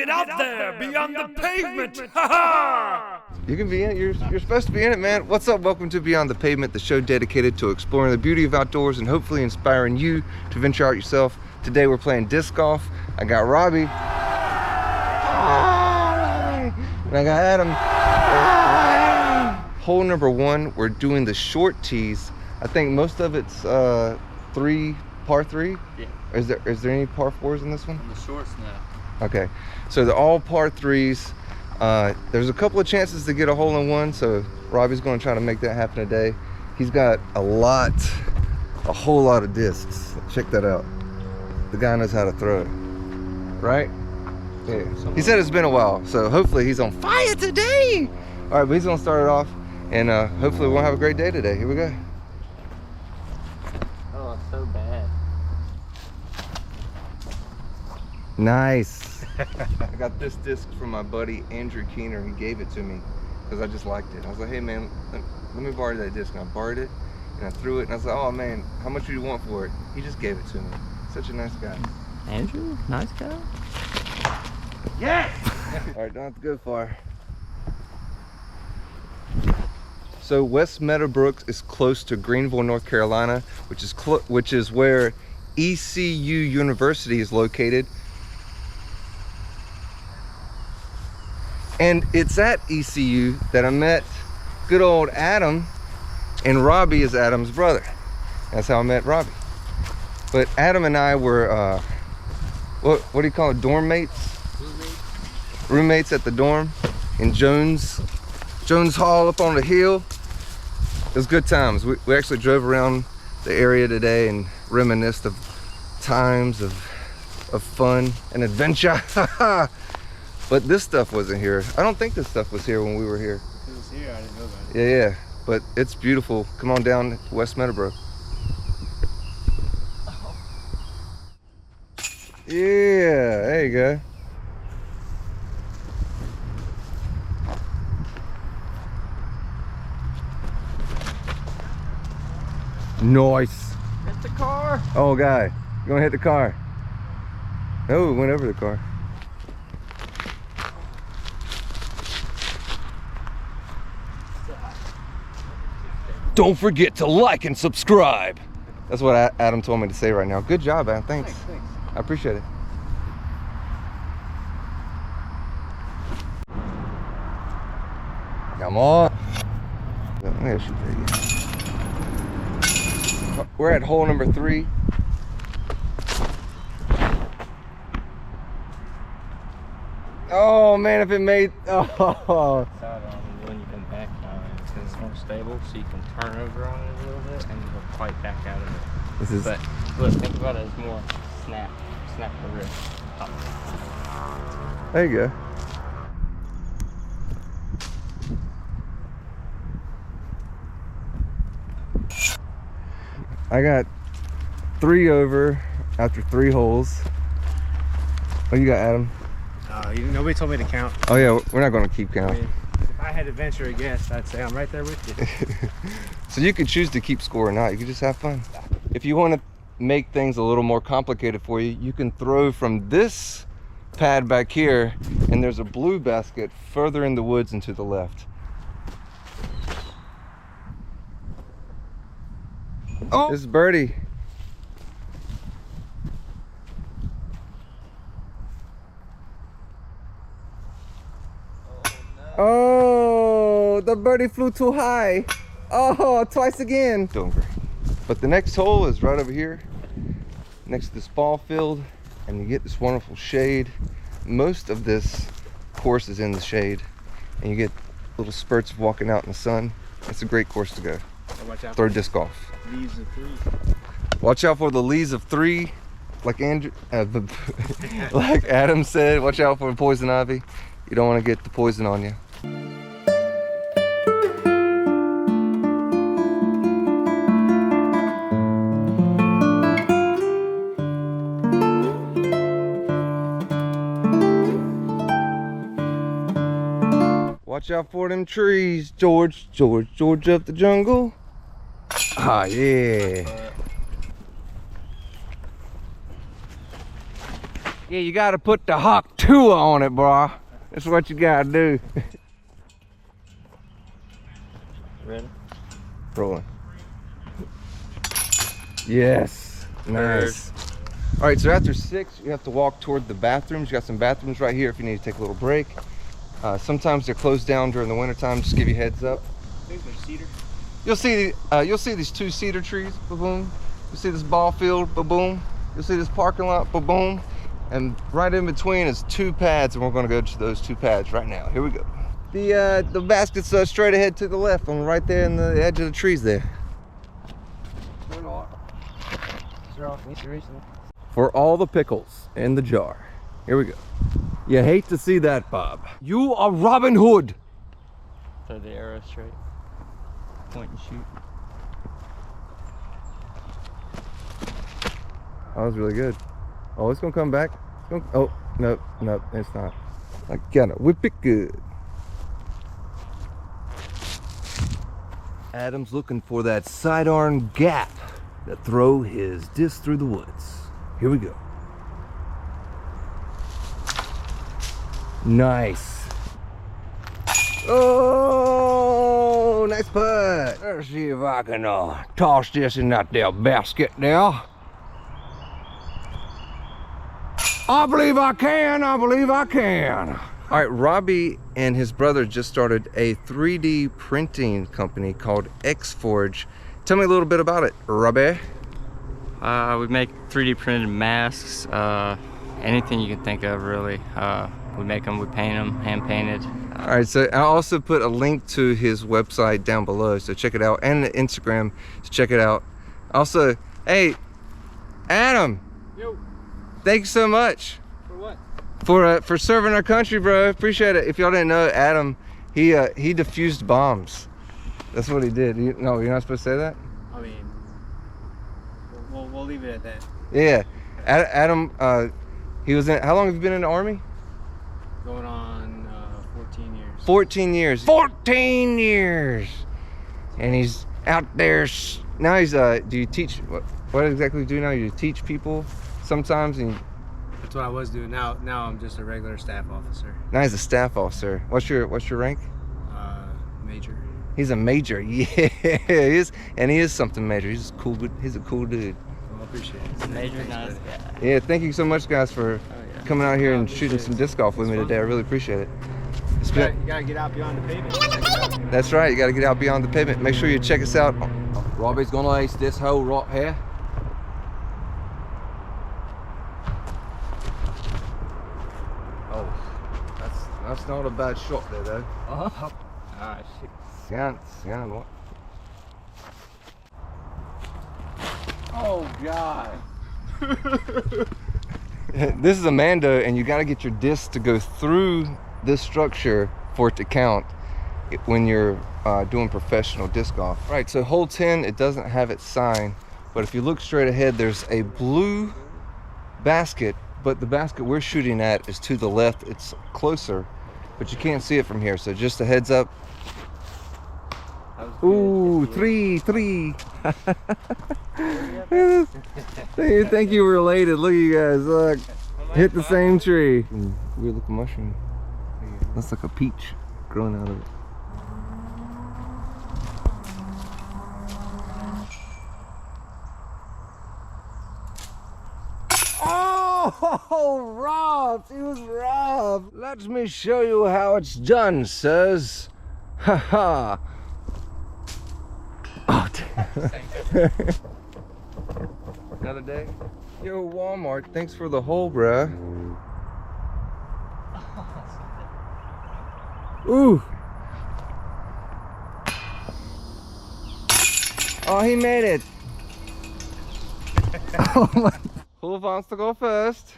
Get out there, beyond the pavement! Ha ha! You can be in it. You're supposed to be in it, man. What's up? Welcome to Beyond the Pavement, the show dedicated to exploring the beauty of outdoors and hopefully inspiring you to venture out yourself. Today we're playing disc golf. I got Robbie. And I got Adam. Hole number one, we're doing the short tees. I think most of it's par three. Yeah. Is there any par fours in this one? On the shorts now. Okay, so they're all par threes. There's a couple of chances to get a hole in one, so Robbie's going to try to make that happen today. He's got a whole lot of discs. Check that out. The guy knows how to throw it, right? Yeah. He said it's been a while, so hopefully he's on fire today. All right, but he's gonna start it off, and hopefully we'll have a great day today. Here we go. Oh, it's so bad. Nice. I got this disc from my buddy Andrew Keener. He gave it to me because I just liked it. I was like, hey man, let me borrow that disc. And I borrowed it and I threw it, and I was like, oh man, how much do you want for it? He just gave it to me. Such a nice guy. Andrew, nice guy. Yes! All right, don't have to go far. So West Meadowbrook is close to Greenville, North Carolina, which is where ECU University is located. And it's at ECU that I met good old Adam, and Robbie is Adam's brother. That's how I met Robbie. But Adam and I were, what do you call it, dorm mates? Roommates at the dorm in Jones Hall up on the hill. It was good times. We actually drove around the area today and reminisced of times of fun and adventure. But this stuff wasn't here. I don't think this stuff was here when we were here. If it was here, I didn't know about it. Yeah, but it's beautiful. Come on down to West Meadowbrook. Oh. Yeah, there you go. Nice. Hit the car. Oh, guy, you gonna hit the car? Oh, it went over the car. Don't forget to like and subscribe. That's what Adam told me to say right now. Good job, Adam. Thanks. I appreciate it. Come on. Let me shoot that again. We're at hole number 3. Oh man, if it made, oh. When you come back on it, because it's more stable, so you can turn over on it a little bit and it'll fight back out of it. But look, think about it as more snap the wrist. Up. There you go. I got 3 over after 3 holes. What you got, Adam? Nobody told me to count. Oh yeah, we're not going to keep count. I mean, if I had to venture a guess, I'd say I'm right there with you. So you could choose to keep score or not. You can just have fun. If you want to make things a little more complicated for you, you can throw from this pad back here, and there's a blue basket further in the woods and to the left. Oh, this is Birdie. Oh, the birdie flew too high. Oh, twice again. Doing great. But the next hole is right over here, next to this ball field, and you get this wonderful shade. Most of this course is in the shade, and you get little spurts of walking out in the sun. It's a great course to go. Throw disc golf. Leaves of 3. Watch out for the leaves of 3, like Andrew, like Adam said. Watch out for poison ivy. You don't want to get the poison on you. Watch out for them trees, George of the jungle. Ah, yeah. Yeah, you gotta put the Hawk 2 on it, bro. That's what you gotta do. Ready? Rolling. Yes. Nice. All right, so after 6, you have to walk toward the bathrooms. You got some bathrooms right here if you need to take a little break. Sometimes they're closed down during the wintertime, just give you a heads up. I think there's cedar. You'll see these 2 cedar trees, ba-boom. You'll see this ball field, ba-boom. You'll see this parking lot, ba-boom. And right in between is 2 pads, and we're gonna go to those 2 pads right now. Here we go. The basket's straight ahead to the left, on right there in the edge of the trees there. For all the pickles in the jar. Here we go. You hate to see that, Bob. You are Robin Hood. Throw the arrow straight. Point and shoot. That was really good. Oh, it's gonna come back. Oh, no, it's not. I gotta whip it good. Adam's looking for that sidearm gap to throw his disc through the woods. Here we go. Nice. Oh, nice putt. Let's see if I can toss this in that there basket there. I believe I can, I believe I can. All right, Robbie and his brother just started a 3D printing company called X-Forge. Tell me a little bit about it, Robbie. We make 3D printed masks, anything you can think of really. We make them, we paint them, hand painted. All right, so I also put a link to his website down below, so check it out, and the Instagram, so check it out. Also, hey, Adam. Yo. Thank you so much. For what? For serving our country, bro. Appreciate it. If y'all didn't know, Adam, he defused bombs. That's what he did. No, you're not supposed to say that? I mean, we'll leave it at that. Yeah. Adam, he was in, how long have you been in the Army? Going on 14 years. 14 years. 14 years! And he's out there, now he's, do you teach, what exactly do you now? You teach people sometimes? And That's what I was doing. Now I'm just a regular staff officer. now he's a staff officer. What's your rank? Major. He's a major, yeah, he is, and he is something major. He's cool. He's a cool dude. Well, I appreciate it. Major nice guy. Yeah, thank you so much, guys, for coming out here and shooting some disc golf with me today. I really appreciate it. It's You been, gotta get out beyond the pavement. that's right. You got to get out beyond the pavement. Make sure you check us out. Robbie's gonna ace this hole right here. Oh, that's not a bad shot there, though. Ah, shit. Scan, what? Oh God. This is a Mando, and you got to get your disc to go through this structure for it to count when you're doing professional disc golf. Right, so hole 10, it doesn't have its sign, but if you look straight ahead, there's a blue basket, but the basket we're shooting at is to the left. It's closer, but you can't see it from here, so just a heads up. Ooh, three. Thank you, we're related. Look at you guys, look. Hit the same tree. Weird looking mushroom. Looks like a peach growing out of it. Oh, Rob, it was Rob. Let me show you how it's done, sirs. Ha ha. Oh, damn. Another day. Yo, Walmart, thanks for the hole, bruh. Ooh. Oh, he made it. Oh my. Who wants to go first?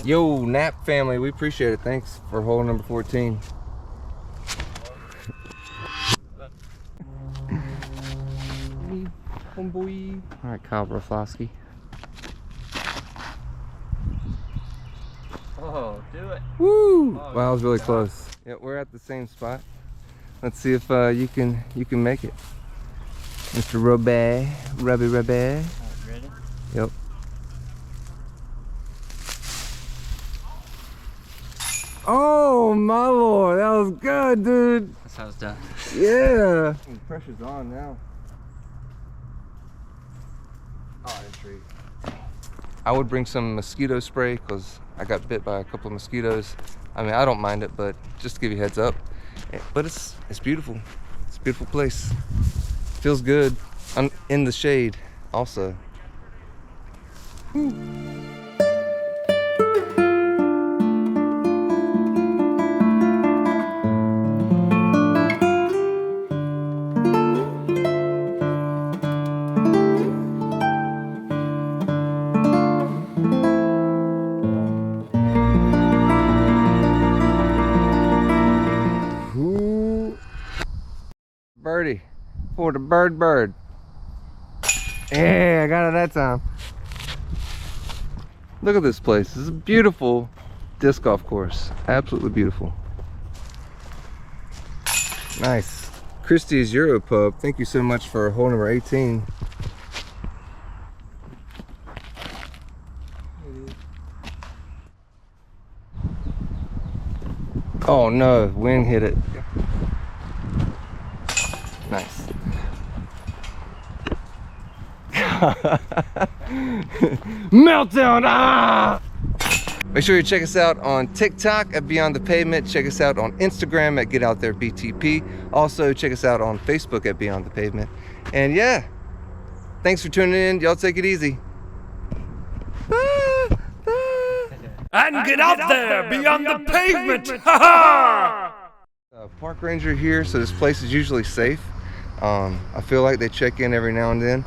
Yo, Nap family, we appreciate it. Thanks for hole number 14. Homeboy. All right, Kyle Broflovski. Oh, do it. Woo! Oh, wow, that was really close. Yeah, we're at the same spot. Let's see if you can make it. Mr. Robbie. Ready? Yep. Oh my lord, that was good, dude. That's how it's done. Yeah. The pressure's on now. Oh, that tree. I would bring some mosquito spray because I got bit by a couple of mosquitoes. I mean, I don't mind it, but just to give you a heads up. But it's beautiful. It's a beautiful place. Feels good. I'm in the shade also. Whew. Birdie for the bird. Yeah, I got it that time. Look at this place. This is a beautiful disc golf course. Absolutely beautiful. Nice. Christie's Euro Pub. Thank you so much for hole number 18. Oh no, wind hit it. Nice. Meltdown! Ah! Make sure you check us out on TikTok at Beyond the Pavement. Check us out on Instagram at GetOutThereBTP. Also, check us out on Facebook at Beyond the Pavement. And yeah, thanks for tuning in. Y'all take it easy. And get out there beyond the pavement. Ha ha! Park ranger here, so this place is usually safe. I feel like they check in every now and then.